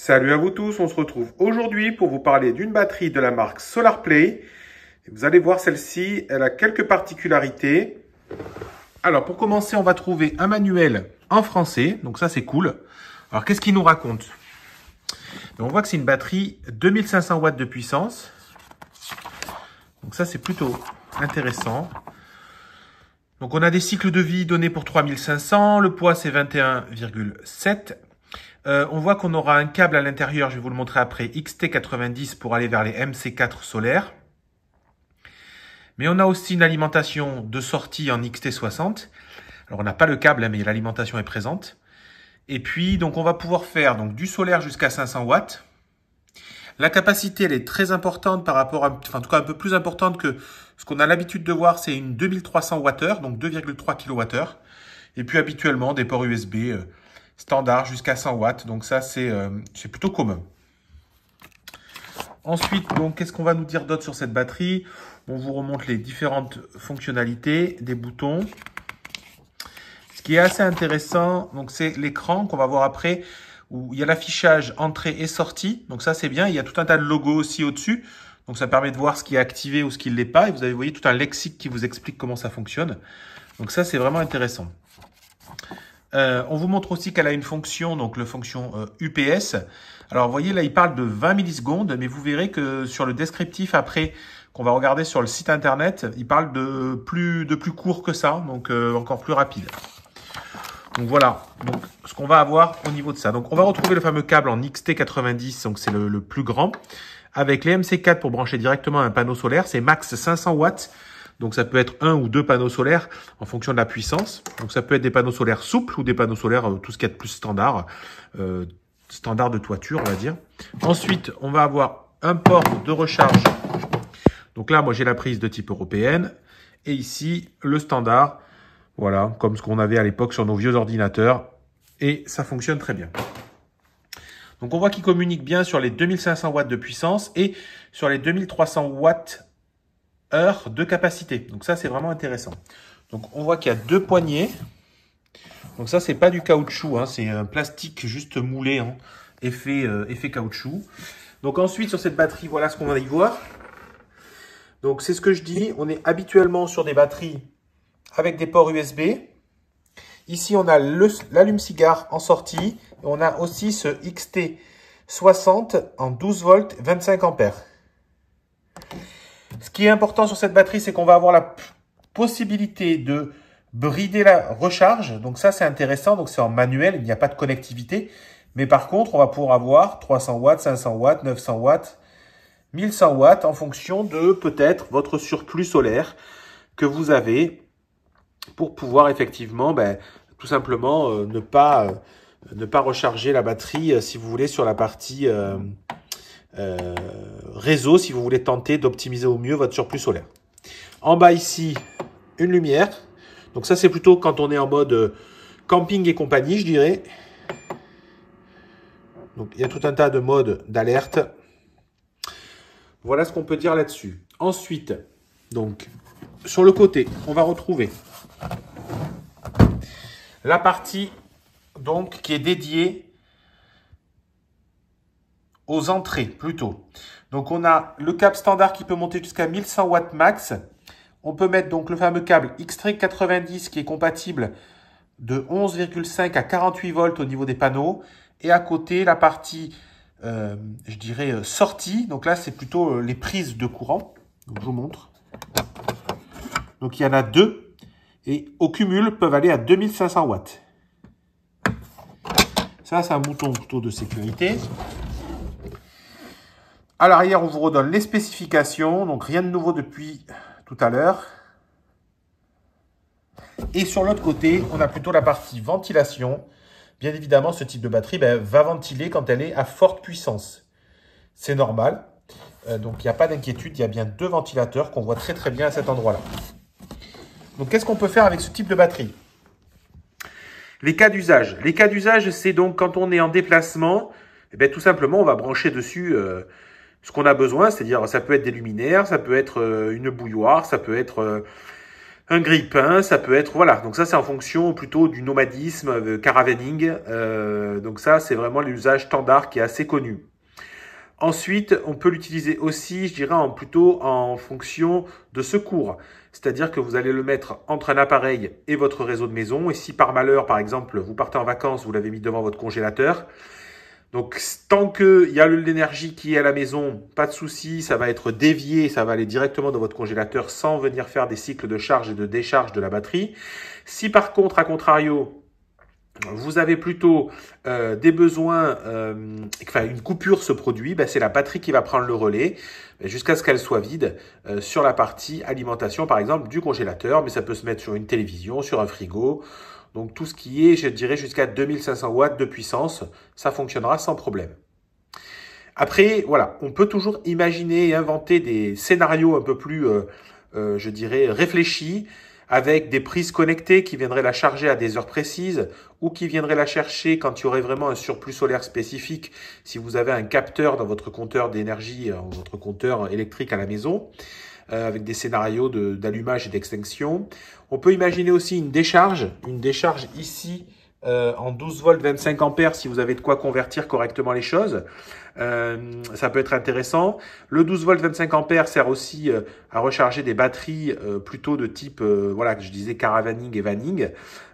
Salut à vous tous, on se retrouve aujourd'hui pour vous parler d'une batterie de la marque SolarPlay. Et vous allez voir, celle-ci, elle a quelques particularités. Alors pour commencer, on va trouver un manuel en français, donc ça c'est cool. Alors qu'est-ce qu'il nous raconte? On voit que c'est une batterie 2500 watts de puissance. Donc ça c'est plutôt intéressant. Donc on a des cycles de vie donnés pour 3500, le poids c'est 21,7. On voit qu'on aura un câble à l'intérieur, je vais vous le montrer après, XT90 pour aller vers les MC4 solaires. Mais on a aussi une alimentation de sortie en XT60. Alors on n'a pas le câble, mais l'alimentation est présente. Et puis donc on va pouvoir faire donc du solaire jusqu'à 500 watts. La capacité elle est très importante par rapport à, enfin en tout cas un peu plus importante que ce qu'on a l'habitude de voir, c'est une 2300 Wh, donc 2,3 kWh. Et puis habituellement des ports USB standard jusqu'à 100 watts, donc ça c'est plutôt commun. Ensuite, donc qu'est-ce qu'on va nous dire d'autre sur cette batterie? On vous remonte les différentes fonctionnalités des boutons. Ce qui est assez intéressant, donc c'est l'écran qu'on va voir après, où il y a l'affichage entrée et sortie. Donc ça c'est bien. Il y a tout un tas de logos aussi au-dessus. Donc ça permet de voir ce qui est activé ou ce qui ne l'est pas. Et vous avez, vous voyez, tout un lexique qui vous explique comment ça fonctionne. Donc ça c'est vraiment intéressant. On vous montre aussi qu'elle a une fonction, donc la fonction UPS. Alors vous voyez là, il parle de 20 millisecondes, mais vous verrez que sur le descriptif après, qu'on va regarder sur le site internet, il parle de plus court que ça, donc encore plus rapide. Donc voilà, donc ce qu'on va avoir au niveau de ça. Donc on va retrouver le fameux câble en XT90, donc c'est le plus grand, avec les MC4 pour brancher directement un panneau solaire, c'est max 500 watts. Donc ça peut être un ou deux panneaux solaires en fonction de la puissance. Donc ça peut être des panneaux solaires souples ou des panneaux solaires, tout ce qu'il y a de plus standard, standard de toiture on va dire. Ensuite, on va avoir un port de recharge. Donc là, moi j'ai la prise de type européenne. Et ici, le standard, voilà, comme ce qu'on avait à l'époque sur nos vieux ordinateurs. Et ça fonctionne très bien. Donc on voit qu'il communique bien sur les 2500 watts de puissance et sur les 2300 watts heure de capacité. Donc ça, c'est vraiment intéressant. Donc on voit qu'il y a deux poignées. Donc ça, c'est pas du caoutchouc, hein, c'est un plastique juste moulé, hein, effet caoutchouc. Donc ensuite, sur cette batterie, voilà ce qu'on va y voir. Donc c'est ce que je dis, on est habituellement sur des batteries avec des ports USB. Ici, on a l'allume-cigare en sortie. Et on a aussi ce XT60 en 12 volts, 25 ampères. Ce qui est important sur cette batterie, c'est qu'on va avoir la possibilité de brider la recharge. Donc ça, c'est intéressant. Donc c'est en manuel, il n'y a pas de connectivité. Mais par contre, on va pouvoir avoir 300 watts, 500 watts, 900 watts, 1100 watts en fonction de peut-être votre surplus solaire que vous avez pour pouvoir effectivement, tout simplement, ne pas recharger la batterie si vous voulez sur la partie réseau, si vous voulez tenter d'optimiser au mieux votre surplus solaire. En bas ici, une lumière. Donc ça, c'est plutôt quand on est en mode camping et compagnie, je dirais. Donc il y a tout un tas de modes d'alerte. Voilà ce qu'on peut dire là-dessus. Ensuite, donc sur le côté, on va retrouver la partie donc qui est dédiée aux entrées plutôt. Donc on a le câble standard qui peut monter jusqu'à 1100 watts max. On peut mettre donc le fameux câble XT90 qui est compatible de 11,5 à 48 volts au niveau des panneaux. Et à côté, la partie, je dirais, sortie. Donc là, c'est plutôt les prises de courant. Donc je vous montre. Donc il y en a deux. Et au cumul, peuvent aller à 2500 watts. Ça, c'est un bouton plutôt de sécurité. À l'arrière, on vous redonne les spécifications. Donc rien de nouveau depuis tout à l'heure. Et sur l'autre côté, on a plutôt la partie ventilation. Bien évidemment, ce type de batterie va ventiler quand elle est à forte puissance. C'est normal. Donc, il n'y a pas d'inquiétude. Il y a bien deux ventilateurs qu'on voit très très bien à cet endroit-là. Donc, qu'est-ce qu'on peut faire avec ce type de batterie? Les cas d'usage. Les cas d'usage, c'est donc quand on est en déplacement, tout simplement, on va brancher dessus ce qu'on a besoin. C'est-à-dire, ça peut être des luminaires, ça peut être une bouilloire, ça peut être Un grille-pain, ça peut être, voilà, donc ça c'est en fonction plutôt du nomadisme, caravaning, donc ça c'est vraiment l'usage standard qui est assez connu. Ensuite, on peut l'utiliser aussi, je dirais, plutôt en fonction de secours. C'est-à-dire que vous allez le mettre entre un appareil et votre réseau de maison. Et si par malheur, par exemple, vous partez en vacances, vous l'avez mis devant votre congélateur. Donc, tant qu'il y a l'énergie qui est à la maison, pas de souci, ça va être dévié, ça va aller directement dans votre congélateur sans venir faire des cycles de charge et de décharge de la batterie. Si par contre, à contrario, vous avez plutôt des besoins, enfin une coupure se produit, ben, c'est la batterie qui va prendre le relais jusqu'à ce qu'elle soit vide sur la partie alimentation par exemple du congélateur, mais ça peut se mettre sur une télévision, sur un frigo, donc tout ce qui est, je dirais, jusqu'à 2500 watts de puissance, ça fonctionnera sans problème. Après, voilà, on peut toujours imaginer et inventer des scénarios un peu plus, je dirais, réfléchis, avec des prises connectées qui viendraient la charger à des heures précises ou qui viendraient la chercher quand il y aurait vraiment un surplus solaire spécifique, si vous avez un capteur dans votre compteur d'énergie, votre compteur électrique à la maison, avec des scénarios d'allumage et d'extinction. On peut imaginer aussi une décharge ici en 12 volts 25 ampères si vous avez de quoi convertir correctement les choses. Ça peut être intéressant. Le 12 volts 25 ampères sert aussi à recharger des batteries plutôt de type, voilà, que je disais caravaning et vanning.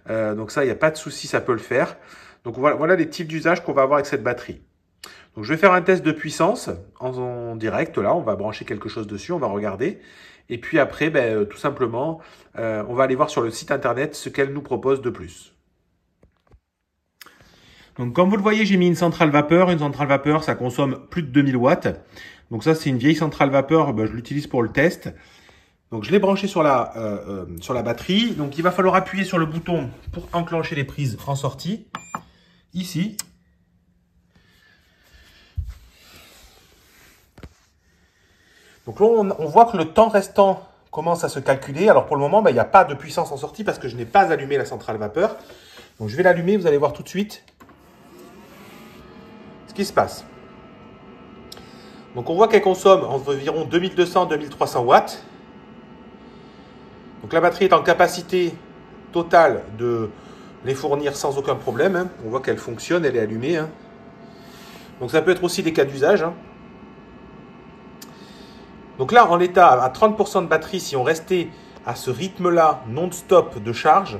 Donc ça, il n'y a pas de souci, ça peut le faire. Donc voilà les types d'usages qu'on va avoir avec cette batterie. Donc je vais faire un test de puissance en direct. Là, on va brancher quelque chose dessus, on va regarder. Et puis après, ben, tout simplement, on va aller voir sur le site internet ce qu'elle nous propose de plus. Donc, comme vous le voyez, j'ai mis une centrale vapeur. Une centrale vapeur, ça consomme plus de 2000 watts. Donc ça, c'est une vieille centrale vapeur. Ben, je l'utilise pour le test. Donc, je l'ai branché sur la batterie. Donc, il va falloir appuyer sur le bouton pour enclencher les prises en sortie. Ici. Donc là, on voit que le temps restant commence à se calculer. Alors, pour le moment, ben, il n'y a pas de puissance en sortie parce que je n'ai pas allumé la centrale vapeur. Donc, je vais l'allumer. Vous allez voir tout de suite ce qui se passe. Donc on voit qu'elle consomme environ 2200-2300 watts. Donc la batterie est en capacité totale de les fournir sans aucun problème. Hein. On voit qu'elle fonctionne, elle est allumée. Hein. Donc ça peut être aussi des cas d'usage. Hein. Donc là, en l'état, à 30% de batterie, si on restait à ce rythme-là non-stop de charge,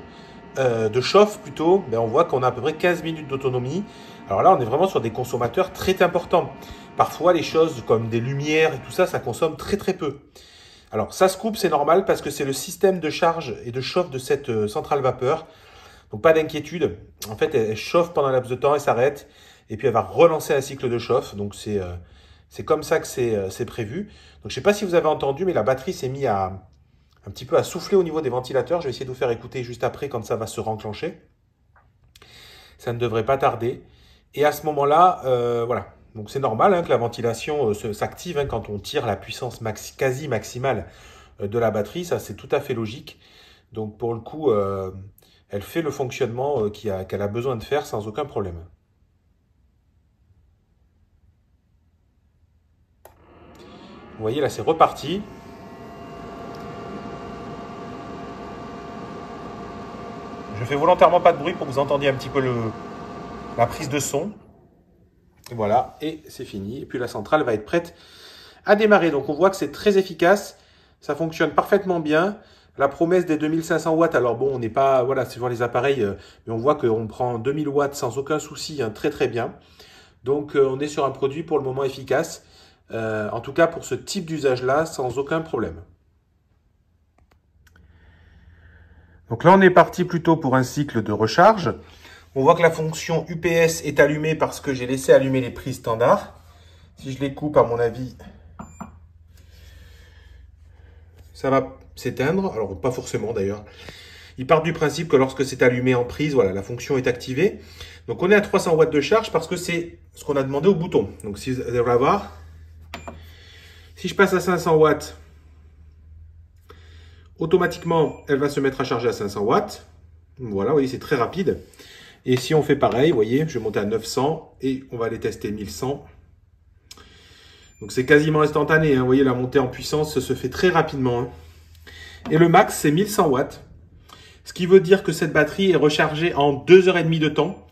de chauffe plutôt, ben on voit qu'on a à peu près 15 minutes d'autonomie. Alors là, on est vraiment sur des consommateurs très importants. Parfois, les choses comme des lumières et tout ça, ça consomme très très peu. Alors ça se coupe, c'est normal parce que c'est le système de charge et de chauffe de cette centrale vapeur. Donc pas d'inquiétude. En fait, elle chauffe pendant un laps de temps, elle s'arrête et puis elle va relancer un cycle de chauffe. Donc c'est comme ça que c'est prévu. Donc je ne sais pas si vous avez entendu, mais la batterie s'est mise un petit peu à souffler au niveau des ventilateurs. Je vais essayer de vous faire écouter juste après quand ça va se renclencher. Ça ne devrait pas tarder. Et à ce moment-là, voilà. Donc c'est normal hein, que la ventilation s'active hein, quand on tire la puissance quasi maximale de la batterie. Ça, c'est tout à fait logique. Donc pour le coup, elle fait le fonctionnement qu'elle a besoin de faire sans aucun problème. Vous voyez, là, c'est reparti. Je fais volontairement pas de bruit pour que vous entendiez un petit peu la prise de son. Et voilà, et c'est fini. Et puis la centrale va être prête à démarrer. Donc on voit que c'est très efficace. Ça fonctionne parfaitement bien. La promesse des 2500 watts, alors bon, on n'est pas, voilà, c'est voir les appareils, mais on voit qu'on prend 2000 watts sans aucun souci, hein, très très bien. Donc on est sur un produit pour le moment efficace. En tout cas pour ce type d'usage-là, sans aucun problème. Donc là, on est parti plutôt pour un cycle de recharge. On voit que la fonction UPS est allumée parce que j'ai laissé allumer les prises standards. Si je les coupe, à mon avis, ça va s'éteindre. Alors, pas forcément d'ailleurs. Il part du principe que lorsque c'est allumé en prise, voilà, la fonction est activée. Donc, on est à 300 watts de charge parce que c'est ce qu'on a demandé au bouton. Donc, si vous allez voir, si je passe à 500 watts, automatiquement, elle va se mettre à charger à 500 watts. Voilà, vous voyez, c'est très rapide. Et si on fait pareil, vous voyez, je vais monter à 900 et on va aller tester 1100. Donc c'est quasiment instantané, hein. Vous voyez, la montée en puissance se fait très rapidement. Hein. Et le max, c'est 1100 watts. Ce qui veut dire que cette batterie est rechargée en 2h30 de temps.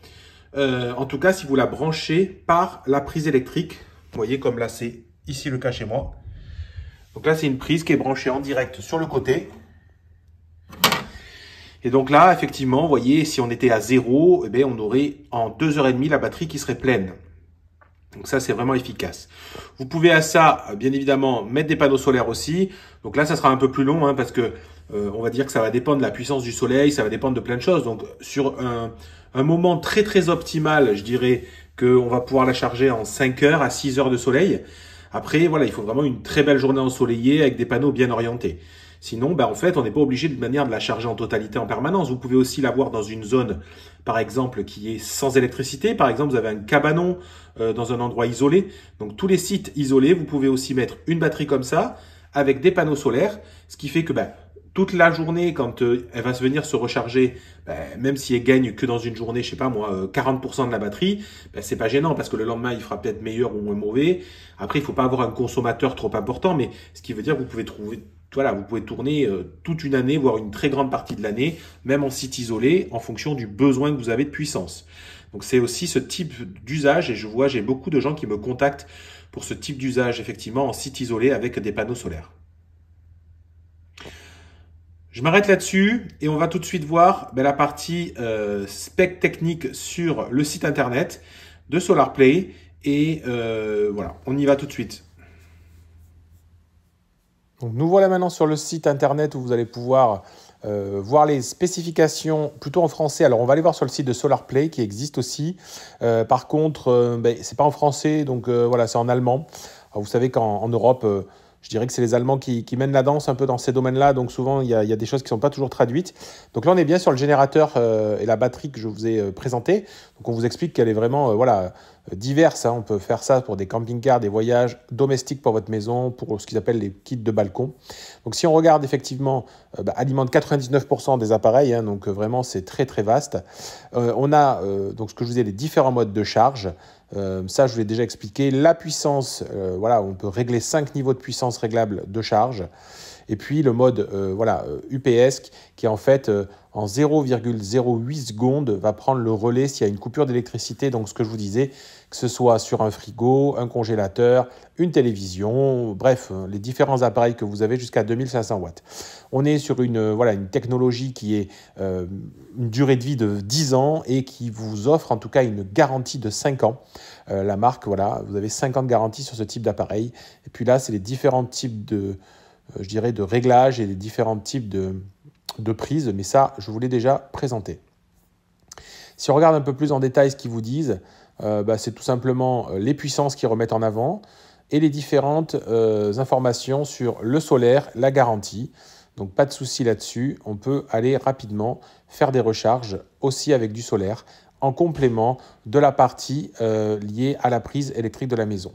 En tout cas, si vous la branchez par la prise électrique. Vous voyez, comme là, c'est ici le cas chez moi. Donc là, c'est une prise qui est branchée en direct sur le côté. Et donc là, effectivement, vous voyez, si on était à 0, eh bien, on aurait en 2h30 la batterie qui serait pleine. Donc ça, c'est vraiment efficace. Vous pouvez à ça, bien évidemment, mettre des panneaux solaires aussi. Donc là, ça sera un peu plus long parce que on va dire que ça va dépendre de la puissance du soleil, ça va dépendre de plein de choses. Donc sur un moment très très optimal, je dirais qu'on va pouvoir la charger en 5 heures à 6 heures de soleil. Après, voilà, il faut vraiment une très belle journée ensoleillée avec des panneaux bien orientés. Sinon, en fait, on n'est pas obligé de manière de la charger en totalité en permanence. Vous pouvez aussi l'avoir dans une zone, par exemple, qui est sans électricité. Par exemple, vous avez un cabanon dans un endroit isolé. Donc, tous les sites isolés, vous pouvez aussi mettre une batterie comme ça avec des panneaux solaires, ce qui fait que toute la journée, quand elle va se venir se recharger, même si elle gagne que dans une journée, je sais pas moi, 40% de la batterie, c'est pas gênant parce que le lendemain, il fera peut-être meilleur ou moins mauvais. Après, il faut pas avoir un consommateur trop important, mais ce qui veut dire que vous pouvez trouver, voilà, vous pouvez tourner toute une année, voire une très grande partie de l'année, même en site isolé, en fonction du besoin que vous avez de puissance. Donc, c'est aussi ce type d'usage et je vois, j'ai beaucoup de gens qui me contactent pour ce type d'usage, effectivement, en site isolé avec des panneaux solaires. Je m'arrête là-dessus et on va tout de suite voir la partie spec technique sur le site internet de SolarPlay. Et voilà, on y va tout de suite. Donc nous voilà maintenant sur le site internet où vous allez pouvoir voir les spécifications plutôt en français. Alors on va aller voir sur le site de SolarPlay qui existe aussi. Par contre, c'est pas en français, donc voilà, c'est en allemand. Alors, vous savez qu'en Europe, je dirais que c'est les Allemands qui mènent la danse un peu dans ces domaines-là. Donc souvent, il y a des choses qui ne sont pas toujours traduites. Donc là, on est bien sur le générateur et la batterie que je vous ai présenté. Donc on vous explique qu'elle est vraiment diverse. On peut faire ça pour des camping-cars, des voyages domestiques pour votre maison, pour ce qu'ils appellent les kits de balcon. Donc si on regarde effectivement, alimente 99% des appareils. Donc vraiment, c'est très très vaste. On a donc ce que je vous ai, les différents modes de charge. Ça, je vous l'ai déjà expliqué. La puissance, on peut régler 5 niveaux de puissance réglables de charge. Et puis le mode UPS qui en fait en 0,08 secondes va prendre le relais s'il y a une coupure d'électricité. Donc ce que je vous disais, que ce soit sur un frigo, un congélateur, une télévision, bref, les différents appareils que vous avez jusqu'à 2500 watts. On est sur une technologie qui est une durée de vie de 10 ans et qui vous offre en tout cas une garantie de 5 ans. La marque, vous avez 5 ans de garantie sur ce type d'appareil. Et puis là, c'est les différents types de réglages et les différents types de prises, mais ça, je vous l'ai déjà présenté. Si on regarde un peu plus en détail ce qu'ils vous disent, c'est tout simplement les puissances qu'ils remettent en avant et les différentes informations sur le solaire, la garantie. Donc pas de souci là-dessus, on peut aller rapidement faire des recharges aussi avec du solaire en complément de la partie liée à la prise électrique de la maison.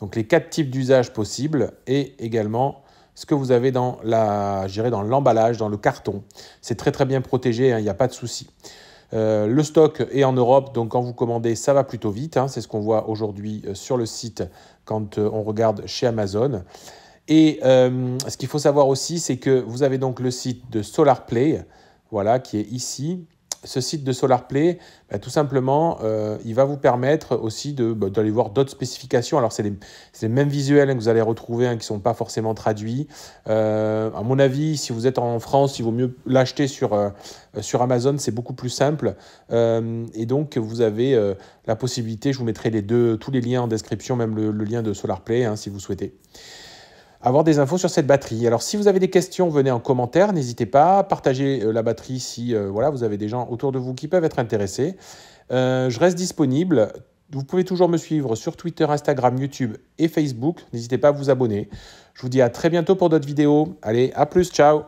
Donc les 4 types d'usages possibles et également ce que vous avez dans l'emballage, dans le carton. C'est très très bien protégé, il n'y a pas de souci. Le stock est en Europe, donc quand vous commandez, ça va plutôt vite. C'est ce qu'on voit aujourd'hui sur le site quand on regarde chez Amazon. Et ce qu'il faut savoir aussi, c'est que vous avez donc le site de SolarPlay, qui est ici. Ce site de SolarPlay, tout simplement, il va vous permettre aussi d'aller voir d'autres spécifications. Alors, c'est les mêmes visuels que vous allez retrouver, qui ne sont pas forcément traduits. À mon avis, si vous êtes en France, il vaut mieux l'acheter sur Amazon, c'est beaucoup plus simple. Et donc, vous avez la possibilité, je vous mettrai tous les liens en description, même le lien de SolarPlay, si vous souhaitez avoir des infos sur cette batterie. Alors, si vous avez des questions, venez en commentaire, n'hésitez pas, partagez la batterie si vous avez des gens autour de vous qui peuvent être intéressés. Je reste disponible. Vous pouvez toujours me suivre sur Twitter, Instagram, YouTube et Facebook. N'hésitez pas à vous abonner. Je vous dis à très bientôt pour d'autres vidéos. Allez, à plus, ciao!